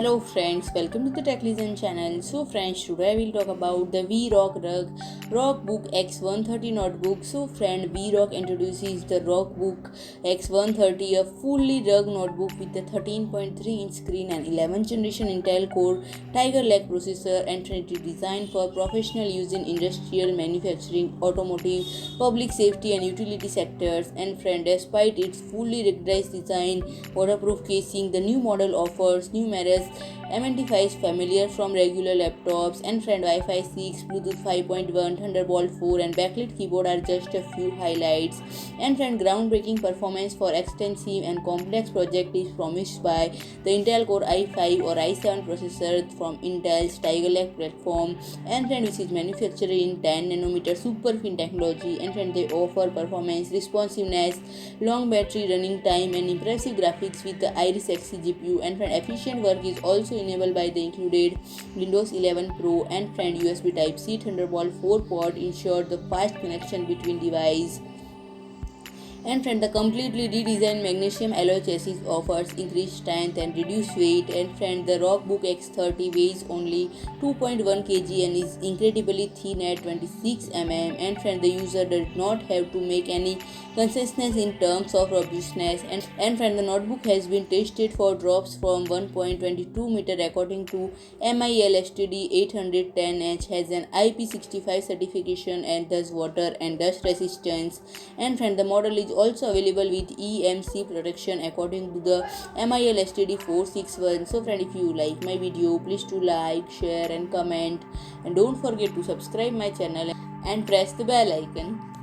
Hello friends, welcome to the TechListen channel. So friends, today I will talk about the Rockbook X130 notebook. So friend, WEROCK introduces the Rockbook X130, a fully rugged notebook with a 13.3-inch screen and 11th generation Intel Core Tiger Lake processor, and it is designed for professional use in industrial, manufacturing, automotive, public safety and utility sectors. And friend, despite its fully ruggedized design, waterproof casing, the new model offers numerous amenities familiar from regular laptops. And friend, Wi-Fi 6, Bluetooth 5.1, Thunderbolt 4 and backlit keyboard are just a few highlights. And friend, groundbreaking performance for extensive and complex project is promised by the Intel Core i5 or i7 processor from Intel's Tiger Lake platform, and friend, which is manufactured in 10 nanometer SuperFin technology. And friend, they offer performance, responsiveness, long battery running time and impressive graphics with the Iris Xe GPU. And friend, efficient work is also enabled by the included Windows 11 Pro. And friend, USB Type-C Thunderbolt 4 port ensure the fast connection between devices. And friend, the completely redesigned magnesium alloy chassis offers increased strength and reduced weight. And friend, the Rockbook X30 weighs only 2.1 kg and is incredibly thin at 26 mm. And friend, the user does not have to make any concessions in terms of robustness. And friend, the notebook has been tested for drops from 1.22 meter according to MILSTD 810H, has an IP65 certification and thus water and dust resistance. And friend, the model is also available with EMC protection according to the MILSTD 461. So friend, if you like my video, please do like, share and comment, and don't forget to subscribe my channel and press the bell icon.